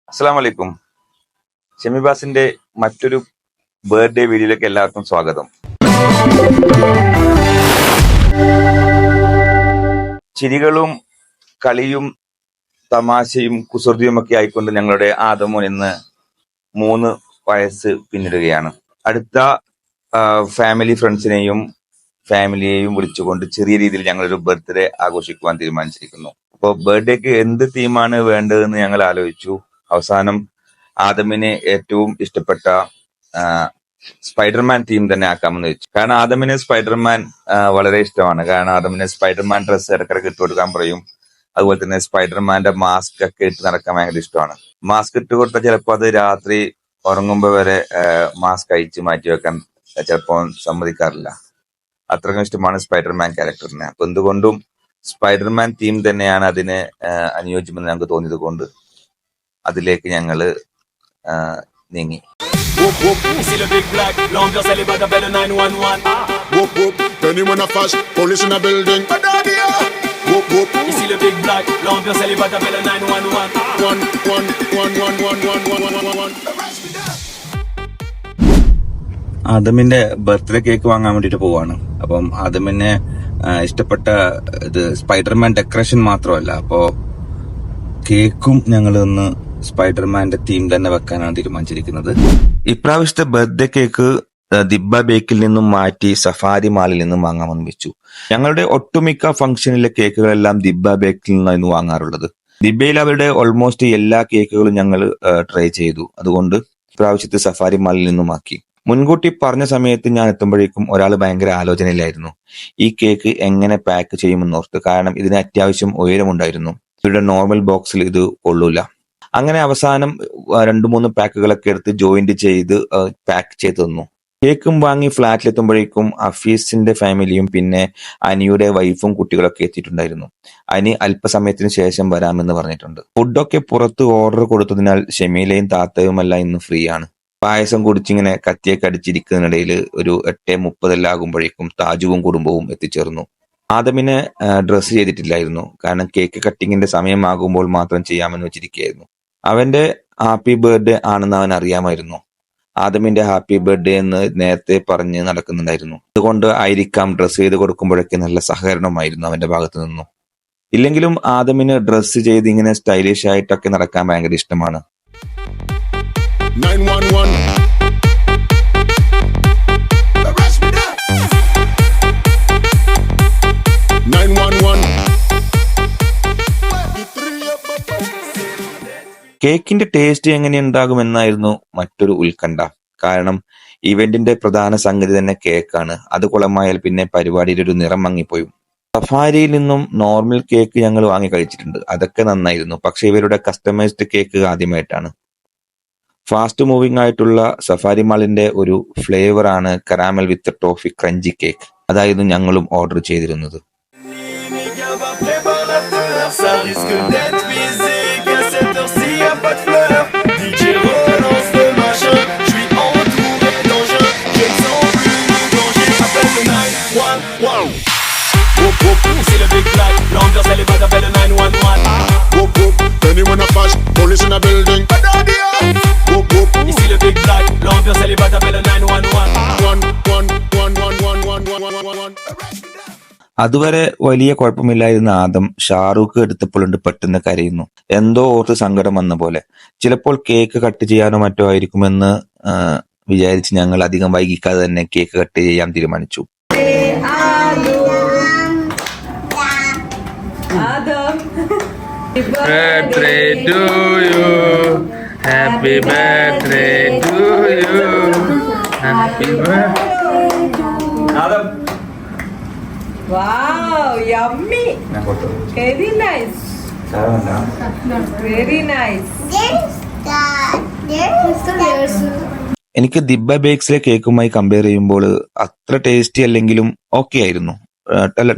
അസ്സലാം വലൈക്കും. ഷെമിബാസിന്റെ മറ്റൊരു ബർത്ത്ഡേ വീഡിയോയിലേക്ക് എല്ലാവർക്കും സ്വാഗതം. ചിരികളും കളിയും തമാശയും കുസൃതിയും ഒക്കെ ആയിക്കൊണ്ട് ഞങ്ങളുടെ ആദമോൻ ഇന്ന് 3 വയസ്സ് പിന്നിടുകയാണ്. അടുത്ത ഫാമിലി ഫ്രണ്ട്സിനെയും ഫാമിലിയെയും വിളിച്ചുകൊണ്ട് ചെറിയ രീതിയിൽ ഞങ്ങളൊരു ബർത്ത്ഡേ ആഘോഷിക്കുവാൻ തീരുമാനിച്ചിരിക്കുന്നു. അപ്പോൾ ബർത്ത്ഡേക്ക് എന്ത് തീമാണ് വേണ്ടതെന്ന് ഞങ്ങൾ ആലോചിച്ചു. അവസാനം ആദമിന് ഏറ്റവും ഇഷ്ടപ്പെട്ട സ്പൈഡർമാൻ തീം തന്നെ ആക്കാമെന്ന് വെച്ചു. കാരണം ആദമിന് സ്പൈഡർമാൻ വളരെ ഇഷ്ടമാണ്. കാരണം ആദമിന് സ്പൈഡർമാൻ ഡ്രസ്സ് ഇടക്കിടക്ക് ഇട്ട് കൊടുക്കാൻ പറയും. അതുപോലെ തന്നെ സ്പൈഡർമാന്റെ മാസ്ക് ഒക്കെ ഇട്ട് നടക്കാൻ ഭയങ്കര ഇഷ്ടമാണ്. മാസ്ക് ഇട്ട് കൊടുത്താൽ ചിലപ്പോൾ അത് രാത്രി ഉറങ്ങുമ്പോൾ വരെ മാസ്ക് അഴിച്ച് മാറ്റി വെക്കാൻ ചിലപ്പോൾ സമ്മതിക്കാറില്ല. അത്രയ്ക്കും ഇഷ്ടമാണ് സ്പൈഡർമാൻ ക്യാരക്ടറിനെ. അപ്പൊ എന്തുകൊണ്ടും സ്പൈഡർമാൻ തീം തന്നെയാണ് അതിന് അനുയോജ്യമെന്ന് ഞങ്ങൾക്ക് തോന്നിയത് കൊണ്ട് അതിലേക്ക് ഞങ്ങള് നീങ്ങി. Whoop whoop, ici le big black, l'ambiance elle est bad, appelle le 911. Whoop whoop, anyone a flash, police in a building. Whoop whoop, ici le big black, l'ambiance elle est bad, appelle le 911. One, one, one, one, one, one, one, one, one, one. ആദമിന്റെ birthday cake വാങ്ങാൻ വേണ്ടിട്ട് പോവാണ്. അപ്പം ആദമിന് ഇഷ്ടപ്പെട്ട ഇത് Spiderman decoration മാത്രമല്ല, അപ്പോ കേക്കും ഞങ്ങൾ ഒന്ന് സ്പൈഡർമാന്റെ തീം തന്നെ വെക്കാനാണ് തീരുമാനിച്ചിരിക്കുന്നത്. ഇപ്രാവശ്യത്തെ ബർത്ത്ഡേ കേക്ക് ദിബ്ബ ബേക്കിൽ നിന്നും മാറ്റി സഫാരി മാളിൽ നിന്നും വാങ്ങാമെന്ന് വെച്ചു. ഞങ്ങളുടെ ഒട്ടുമിക്ക ഫംഗ്ഷനിലെ കേക്കുകളെല്ലാം ദിബ്ബ ബേക്കിൽ നിന്നായിരുന്നു വാങ്ങാറുള്ളത്. ദിബ്ബയിൽ അവരുടെ ഓൾമോസ്റ്റ് എല്ലാ കേക്കുകളും ഞങ്ങൾ ട്രൈ ചെയ്തു. അതുകൊണ്ട് ഇപ്രാവശ്യത്തെ സഫാരി മാളിൽ നിന്നും ആക്കി. മുൻകൂട്ടി പറഞ്ഞ സമയത്ത് ഞാൻ എത്തുമ്പോഴേക്കും ഒരാൾ ഭയങ്കര ആലോചനയിലായിരുന്നു. ഈ കേക്ക് എങ്ങനെ പാക്ക് ചെയ്യുമെന്നോർത്ത്. കാരണം ഇതിന് അത്യാവശ്യം ഉയരമുണ്ടായിരുന്നു. ഇവരുടെ നോർമൽ ബോക്സിൽ ഇത് കൊള്ളൂല. അങ്ങനെ അവസാനം 2-3 പാക്കുകളൊക്കെ എടുത്ത് ജോയിന്റ് ചെയ്ത് പാക്ക് ചെയ്ത് തന്നു. കേക്കും വാങ്ങി ഫ്ലാറ്റിലെത്തുമ്പോഴേക്കും അഫീസിന്റെ ഫാമിലിയും പിന്നെ അനിയുടെ വൈഫും കുട്ടികളൊക്കെ എത്തിയിട്ടുണ്ടായിരുന്നു. അനി അല്പസമയത്തിന് ശേഷം വരാമെന്ന് പറഞ്ഞിട്ടുണ്ട്. ഫുഡൊക്കെ പുറത്ത് ഓർഡർ കൊടുത്തതിനാൽ ഷെമീലയും താത്തയുമെല്ലാം ഇന്ന് ഫ്രീ ആണ്. പായസം കുടിച്ചിങ്ങനെ കത്തിയൊക്കെ അടിച്ചിരിക്കുന്നതിനിടയിൽ ഒരു 8:30 ആകുമ്പോഴേക്കും താജുവും കുടുംബവും എത്തിച്ചേർന്നു. ആദമിനെ ഡ്രസ്സ് ചെയ്തിട്ടില്ലായിരുന്നു. കാരണം കേക്ക് കട്ടിങ്ങിന്റെ സമയമാകുമ്പോൾ മാത്രം ചെയ്യാമെന്ന് വെച്ചിരിക്കുകയായിരുന്നു. അവന്റെ ഹാപ്പി ബർത്ത്ഡേ ആണെന്ന് അവൻ അറിയാമായിരുന്നു. ആദമിന്റെ ഹാപ്പി ബർത്ത്ഡേ എന്ന് നേരത്തെ പറഞ്ഞ് നടക്കുന്നുണ്ടായിരുന്നു. അതുകൊണ്ട് ആയിരിക്കാം ഡ്രസ്സ് ചെയ്ത് കൊടുക്കുമ്പോഴൊക്കെ നല്ല സഹകരണമായിരുന്നു അവന്റെ ഭാഗത്തു നിന്നും. ഇല്ലെങ്കിലും ആദമിന് ഡ്രസ്സ് ചെയ്ത് ഇങ്ങനെ സ്റ്റൈലിഷ് ആയിട്ടൊക്കെ നടക്കാൻ ഭയങ്കര ഇഷ്ടമാണ്. 911. Arrest me now. 911. കേക്കിന്റെ ടേസ്റ്റ് എങ്ങനെയുണ്ടാകുമെന്നായിരുന്നു മറ്റൊരു ഉത്കണ്ഠ. കാരണം ഇവന്റിന്റെ പ്രധാന സംഗതി തന്നെ കേക്കാണ്. അത് കുളമായാൽ പിന്നെ പരിപാടിയുടെ ഒരു നിറം മങ്ങിപ്പോയി. സഫാരിയിൽ നിന്നും നോർമൽ കേക്ക് ഞങ്ങൾ വാങ്ങി കഴിച്ചിട്ടുണ്ട്. അതൊക്കെ നന്നായിരുന്നു. പക്ഷെ ഇവരുടെ കസ്റ്റമൈസ്ഡ് കേക്ക് ആദ്യമായിട്ടാണ്. ഫാസ്റ്റ് മൂവിംഗ് ആയിട്ടുള്ള സഫാരി മാളിന്റെ ഒരു ഫ്ലേവർ ആണ് കരാമൽ വിത്ത് ടോഫി ക്രഞ്ചി കേക്ക്. അതായിരുന്നു ഞങ്ങളും ഓർഡർ ചെയ്തിരുന്നത്. Ça risque d'être physique, à cette heure-ci y'a pas de fleurs. DJ relance le machin, j'suis entouré d'engins, je ne sens plus le danger, appelle le 911. Whoop whoop, c'est le big black, l'ambiance elle est bad, appelle le 911. Whoop whoop, anyone a flash, police in a building. Whoop whoop, ici le big black, l'ambiance elle est bad, appelle le 911. One, one, one, one, one, one, one, one, one. അതുവരെ വലിയ കുഴപ്പമില്ലായിരുന്ന ആദം ഷാറൂഖ് എടുത്തപ്പോഴുണ്ട് പെട്ടെന്ന് കരയുന്നു. എന്തോ ഓർത്ത് സങ്കടം വന്ന പോലെ. ചിലപ്പോൾ കേക്ക് കട്ട് ചെയ്യാനോ മറ്റോ ആയിരിക്കുമെന്ന് വിചാരിച്ച് ഞങ്ങൾ അധികം വൈകിക്കാതെ തന്നെ കേക്ക് കട്ട് ചെയ്യാൻ തീരുമാനിച്ചു. Wow, yummy. Very nice. Very nice. എനിക്ക് ദിബ്ബ ബേക്സിലെ കേക്കുമായി കമ്പയർ ചെയ്യുമ്പോൾ അത്ര ടേസ്റ്റി അല്ലെങ്കിലും ഓക്കെ ആയിരുന്നു.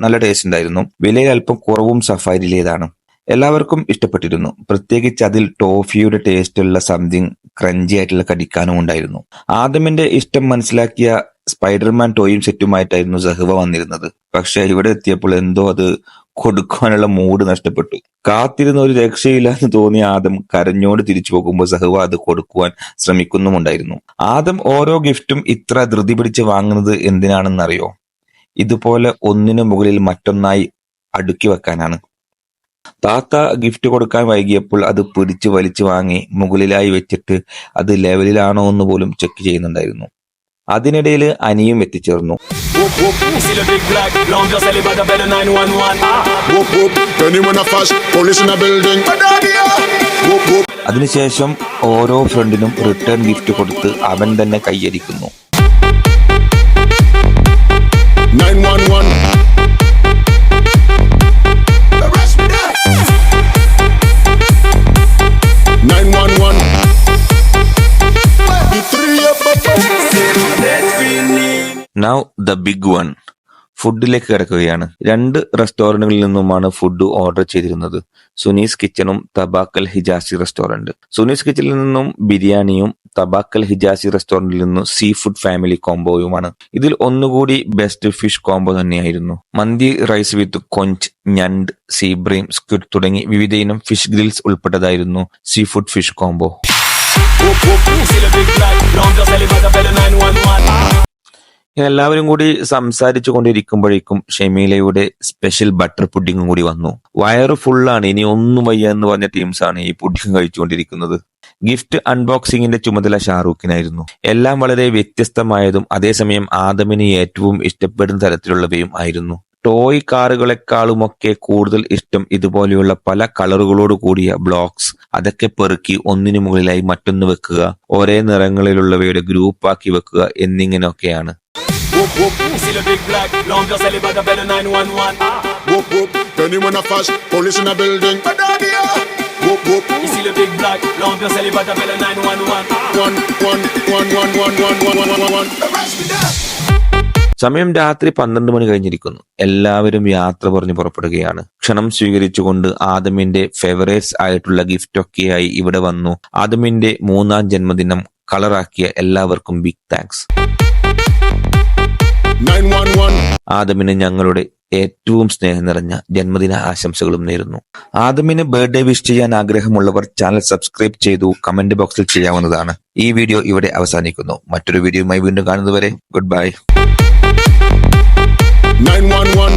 നല്ല ടേസ്റ്റ് ഉണ്ടായിരുന്നു. വിലയിൽ അല്പം കുറവും സഫാരിയിലേതാണ്. എല്ലാവർക്കും ഇഷ്ടപ്പെട്ടിരുന്നു. പ്രത്യേകിച്ച് അതിൽ ടോഫിയുടെ ടേസ്റ്റ് ഉള്ള സംതിങ് ക്രഞ്ചി ആയിട്ടുള്ള കടിക്കാനും ഉണ്ടായിരുന്നു. ആദമിന്റെ ഇഷ്ടം മനസ്സിലാക്കിയ സ്പൈഡർമാൻ ടോയും സെറ്റുമായിട്ടായിരുന്നു സഹ്വ വന്നിരുന്നത്. പക്ഷെ ഇവിടെ എത്തിയപ്പോൾ എന്തോ അത് കൊടുക്കാനുള്ള മൂഡ് നഷ്ടപ്പെട്ടു. കാത്തിരുന്ന ഒരു രക്ഷയില്ലാന്ന് തോന്നിയ ആദം കരഞ്ഞോട് തിരിച്ചു പോകുമ്പോൾ സഹവ അത് കൊടുക്കുവാൻ ശ്രമിക്കുന്നുമുണ്ടായിരുന്നു. ആദം ഓരോ ഗിഫ്റ്റും ഇത്ര ധൃതി പിടിച്ച് വാങ്ങുന്നത് എന്തിനാണെന്നറിയോ? ഇതുപോലെ ഒന്നിനു മുകളിൽ മറ്റൊന്നായി അടുക്കി വെക്കാനാണ്. താത്ത ഗിഫ്റ്റ് കൊടുക്കാൻ വൈകിയപ്പോൾ അത് പിടിച്ച് വലിച്ചു വാങ്ങി മുകളിലായി വെച്ചിട്ട് അത് ലെവലിലാണോ എന്ന് പോലും ചെക്ക് ചെയ്യുന്നുണ്ടായിരുന്നു. അതിനിടയിൽ അനിയും എത്തിച്ചേർന്നു. Ici le big black, l'ambiance elle est bad, appelle le 911. Whoop whoop, anyone a flash, police in a building. Whoop whoop. അതിനുശേഷം ഓരോ ഫ്രണ്ടിനും റിട്ടേൺ ഗിഫ്റ്റ് കൊടുത്ത് അവൻ തന്നെ കൈയടിക്കുന്നു. 911. Arrest me now. 911. The three of us. C'est fini. Now the big one. ഫുഡിലേക്ക് കിടക്കുകയാണ്. 2 റെസ്റ്റോറന്റുകളിൽ നിന്നുമാണ് food order ചെയ്തിരുന്നത്. സുനീസ് കിച്ചണും തബാക്കൽ ഹിജാസി റെസ്റ്റോറന്റ്. സുനീസ് കിച്ചണിൽ നിന്നും ബിരിയാണിയും തബാക്കൽ ഹിജാസി റെസ്റ്റോറന്റിൽ നിന്നും സീ ഫുഡ് ഫാമിലി കോംബോയുമാണ്. ഇതിൽ ഒന്നുകൂടി ബെസ്റ്റ് ഫിഷ് കോംബോ തന്നെയായിരുന്നു. മന്തി റൈസ് വിത്ത് കൊഞ്ച്, ഞണ്ട്, സീബ്രീം, സ്ക്വിഡ് തുടങ്ങി വിവിധ ഇനം ഫിഷ് ഗ്രിൽസ് ഉൾപ്പെട്ടതായിരുന്നു seafood fish combo. Whoop whoop, ici le big black, l'ambiance elle est bad, appelle le 911. എല്ലാവരും കൂടി സംസാരിച്ചു കൊണ്ടിരിക്കുമ്പോഴേക്കും ഷെമീലയുടെ സ്പെഷ്യൽ ബട്ടർ പുഡിങ്ങും കൂടി വന്നു. വയറ് ഫുള്ളാണ്, ഇനി ഒന്നും വയ്യ എന്ന് പറഞ്ഞ ടീംസാണ് ഈ പുഡിങ് കഴിച്ചുകൊണ്ടിരിക്കുന്നത്. ഗിഫ്റ്റ് അൺബോക്സിംഗിന്റെ ചുമതല ഷാറൂഖിനായിരുന്നു. എല്ലാം വളരെ വ്യത്യസ്തമായതും അതേസമയം ആദമിന് ഏറ്റവും ഇഷ്ടപ്പെടുന്ന തരത്തിലുള്ളവയും ആയിരുന്നു. ടോയ് കാറുകളെക്കാളുമൊക്കെ കൂടുതൽ ഇഷ്ടം ഇതുപോലെയുള്ള പല കളറുകളോട് കൂടിയ ബ്ലോക്സ്, അതൊക്കെ പെറുക്കി ഒന്നിനു മുകളിലായി മറ്റൊന്ന് വെക്കുക, ഒരേ നിറങ്ങളിലുള്ളവയുടെ ഗ്രൂപ്പാക്കി വെക്കുക എന്നിങ്ങനെയൊക്കെയാണ്. Whoop whoop, Ici le big black, l'ambiance elle est bad, appelle le 911. whoop whoop, anyone a flash, police in a building. Whoop whoop, Ici le big black, l'ambiance elle est bad, appelle le 911. one, one, one, one, one, one, one, one, one, one. Arrest me now. സമയം രാത്രി 12 മണി കഴിഞ്ഞിരിക്കുന്നു. എല്ലാവരും യാത്ര പറഞ്ഞ് പുറപ്പെടുകയാണ്. ക്ഷണം സ്വീകരിച്ചുകൊണ്ട് ആദമിന്റെ favourites ആയിട്ടുള്ള ഗിഫ്റ്റൊക്കെയായി ഇവിടെ വന്നു. ആദമിന്റെ 3ാം ജന്മദിനം കളറാക്കിയ എല്ലാവർക്കും ബിഗ് താങ്ക്സ്. 911. ആദമിന് ഞങ്ങളുടെ ഏറ്റവും സ്നേഹം നിറഞ്ഞ ജന്മദിന ആശംസകളും നേരുന്നു. ആദമിന് ബർത്ത്ഡേ വിഷ് ചെയ്യാൻ ആഗ്രഹമുള്ളവർ ചാനൽ സബ്സ്ക്രൈബ് ചെയ്തു കമന്റ് ബോക്സിൽ ചെയ്യാവുന്നതാണ്. ഈ വീഡിയോ ഇവിടെ അവസാനിക്കുന്നു. മറ്റൊരു വീഡിയോയുമായി വീണ്ടും കാണുന്നതുവരെ ഗുഡ് ബൈ. 911.